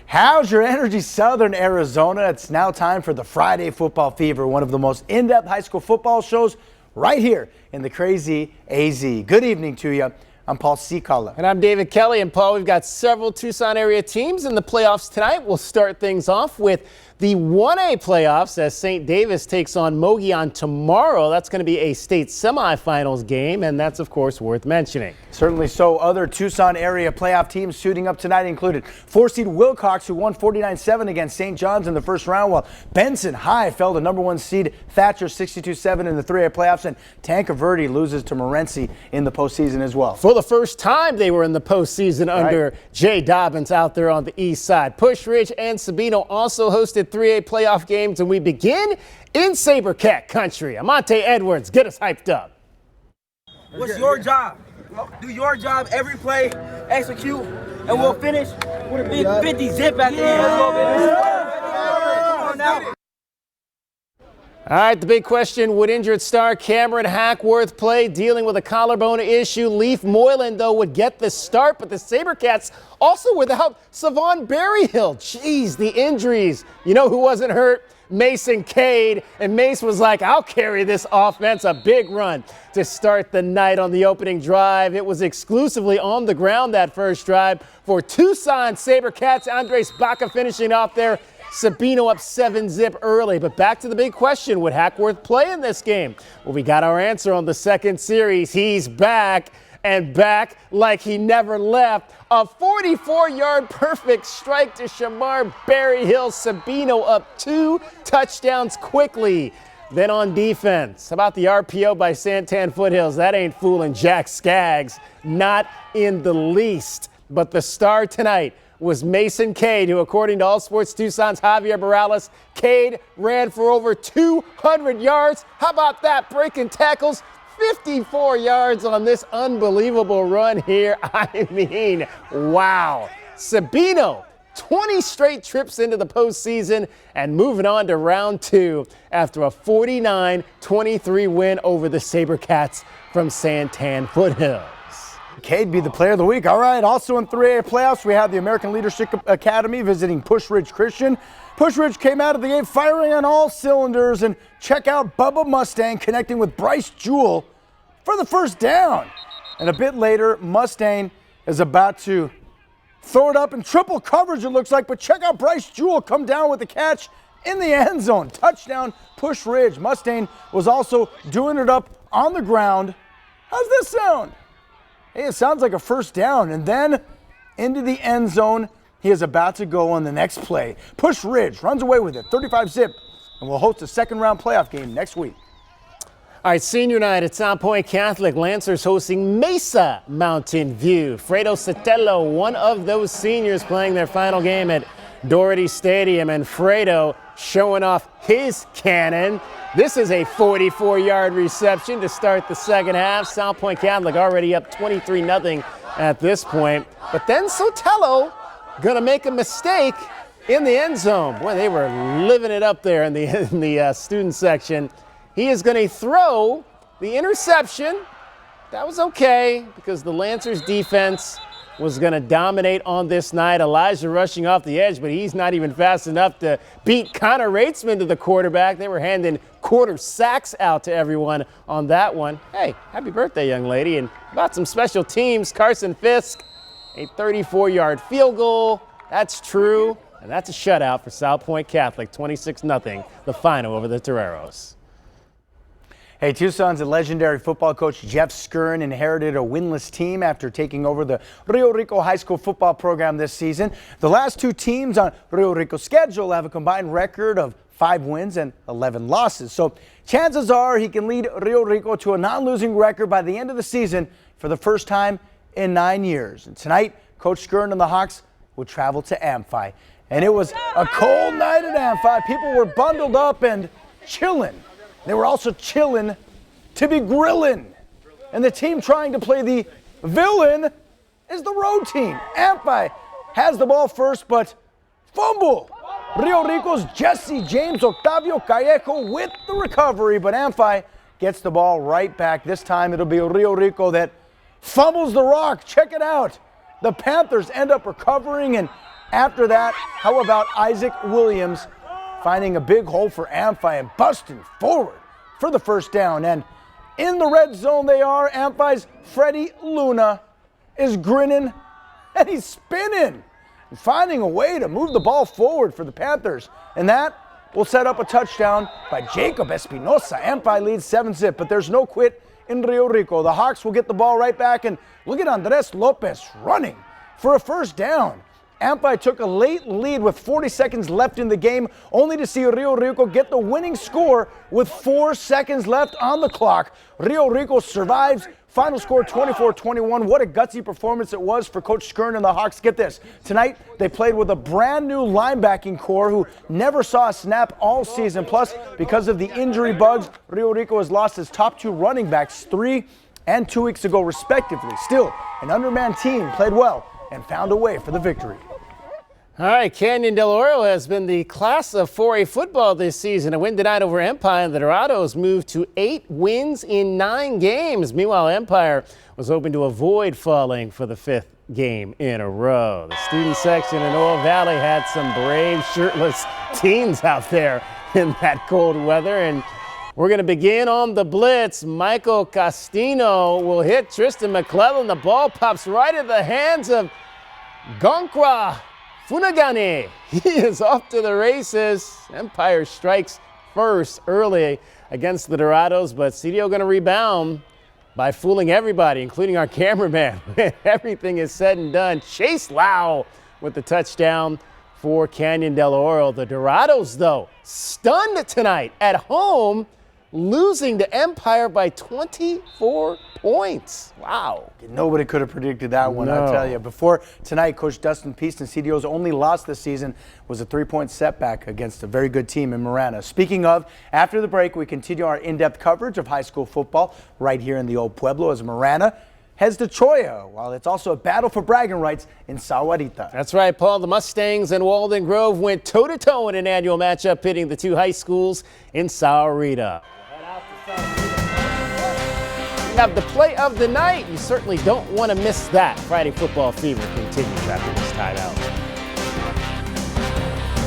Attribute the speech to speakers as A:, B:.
A: How's your energy, Southern Arizona? It's now time for the Friday Football Fever, one of the most in-depth high school football shows right here in the crazy AZ. Good evening to you. I'm Paul Seacala.
B: And I'm David Kelly. And Paul, we've got several Tucson area teams in the playoffs tonight. We'll start things off with the 1A playoffs as St. Davis takes on Mogi tomorrow. That's going to be a state semifinals game, and that's, of course, worth mentioning.
A: Certainly so. Other Tucson area playoff teams suiting up tonight included 4-seed Wilcox, who won 49-7 against St. John's in the first round, while Benson High fell to number 1 seed Thatcher 62-7 in the 3A playoffs, and Tanca Verde loses to Morenci in the postseason as well.
B: For the first time, they were in the postseason under Jay Dobbins out there on the east side. Push Ridge and Sabino also hosted 3A playoff games, and we begin in Sabercat country. Amante Edwards, get us hyped up.
C: What's your job? Do your job every play, execute, and we'll finish with a big 50 zip at the end. Come on now.
B: All right, the big question, would injured star Cameron Hackworth play, dealing with a collarbone issue? Leaf Moylan, though, would get the start, but the Sabercats also without Savon Berryhill. Jeez, the injuries. You know who wasn't hurt? Mason Cade, and Mace was like, I'll carry this offense. A big run to start the night on the opening drive. It was exclusively on the ground that first drive for Tucson Sabercats. Andres Baca finishing off there. Sabino up 7-zip early, but back to the big question, would Hackworth play in this game? Well, we got our answer on the second series. He's back, and back like he never left. A 44-yard perfect strike to Shamar Berryhill. Sabino up 2 touchdowns quickly. Then on defense, how about the RPO by Santan Foothills? That ain't fooling Jack Skaggs, not in the least. But the star tonight was Mason Cade, who, according to All Sports Tucson's Javier Morales, Cade ran for over 200 yards. How about that? Breaking tackles, 54 yards on this unbelievable run here. I mean, wow. Sabino, 20 straight trips into the postseason and moving on to round 2 after a 49-23 win over the Sabercats from Santan Foothills.
A: Cade be the player of the week. All right, also in 3A playoffs, we have the American Leadership Academy visiting Push Ridge Christian. Push Ridge came out of the game firing on all cylinders, and check out Bubba Mustang connecting with Bryce Jewell for the first down. And a bit later, Mustang is about to throw it up in triple coverage, it looks like, but check out Bryce Jewell come down with the catch in the end zone. Touchdown, Push Ridge. Mustang was also doing it up on the ground. How's this sound? Hey, it sounds like a first down, and then into the end zone. He is about to go on the next play. Push Ridge runs away with it, 35-zip, and will host a second-round playoff game next week.
B: All right, senior night at South Point Catholic. Lancers hosting Mesa Mountain View. Fredo Sotelo, one of those seniors, playing their final game at Doherty Stadium, and Fredo showing off his cannon. This is a 44-yard reception to start the second half. South Point Catholic already up 23-0 at this point. But then Sotelo going to make a mistake in the end zone. Boy, they were living it up there in the student section. He is going to throw the interception. That was okay because the Lancers defense was going to dominate on this night. Elijah rushing off the edge, but he's not even fast enough to beat Connor Reitzman to the quarterback. They were handing quarter sacks out to everyone on that one. Hey, happy birthday, young lady. And about some special teams, Carson Fisk, a 34-yard field goal. That's true, and that's a shutout for South Point Catholic, 26-0, the final over the Toreros.
A: Hey, Tucson's legendary football coach Jeff Skern inherited a winless team after taking over the Rio Rico High School football program this season. The last 2 teams on Rio Rico's schedule have a combined record of 5 wins and 11 losses. So chances are he can lead Rio Rico to a non-losing record by the end of the season for the first time in 9 years. And tonight, Coach Skern and the Hawks will travel to Amphi. And it was a cold night at Amphi. People were bundled up and chilling. They were also chilling to be grilling. And the team trying to play the villain is the road team. Amphi has the ball first, but fumble. Rio Rico's Jesse James Octavio Callejo with the recovery, but Amphi gets the ball right back. This time it'll be Rio Rico that fumbles the rock. Check it out. The Panthers end up recovering, and After that, how about Isaac Williams finding a big hole for Amphi and busting forward for the first down. And in the red zone they are. Amphi's Freddie Luna is grinning and he's spinning and finding a way to move the ball forward for the Panthers. And that will set up a touchdown by Jacob Espinosa. Amphi leads 7-zip, but there's no quit in Rio Rico. The Hawks will get the ball right back, and look at Andres Lopez running for a first down. Amphi took a late lead with 40 seconds left in the game, only to see Rio Rico get the winning score with 4 seconds left on the clock. Rio Rico survives. Final score 24-21. What a gutsy performance it was for Coach Skern and the Hawks. Get this. Tonight, they played with a brand new linebacking core who never saw a snap all season. Plus, because of the injury bugs, Rio Rico has lost its top 2 running backs 3 and 2 weeks ago, respectively. Still, an undermanned team played well and found a way for the victory.
B: All right, Canyon Del Oro has been the class of 4A football this season. A win tonight over Empire, and the Dorados moved to 8 wins in 9 games. Meanwhile, Empire was hoping to avoid falling for the 5th game in a row. The student section in Oro Valley had some brave, shirtless teens out there in that cold weather. And we're going to begin on the blitz. Michael Castino will hit Tristan McClellan. The ball pops right in the hands of Gonkwa Funagane. He is off to the races. Empire strikes first early against the Dorados, but CDO going to rebound by fooling everybody, including our cameraman. Everything is said and done. Chase Lau with the touchdown for Canyon Del Oro. The Dorados, though, stunned tonight at home, losing to Empire by 24 points. Wow.
A: Nobody could have predicted that one, I'll tell you. Before tonight, Coach Dustin Peaston, CDO's only loss this season was a 3-point setback against a very good team in Marana. Speaking of, after the break, we continue our in-depth coverage of high school football right here in the Old Pueblo as Marana heads to Choya, while it's also a battle for bragging rights in Sahuarita.
B: That's right, Paul. The Mustangs and Walden Grove went toe-to-toe in an annual matchup pitting the 2 high schools in Sahuarita. We have the play of the night. You certainly don't want to miss that. Friday Football Fever continues after this timeout.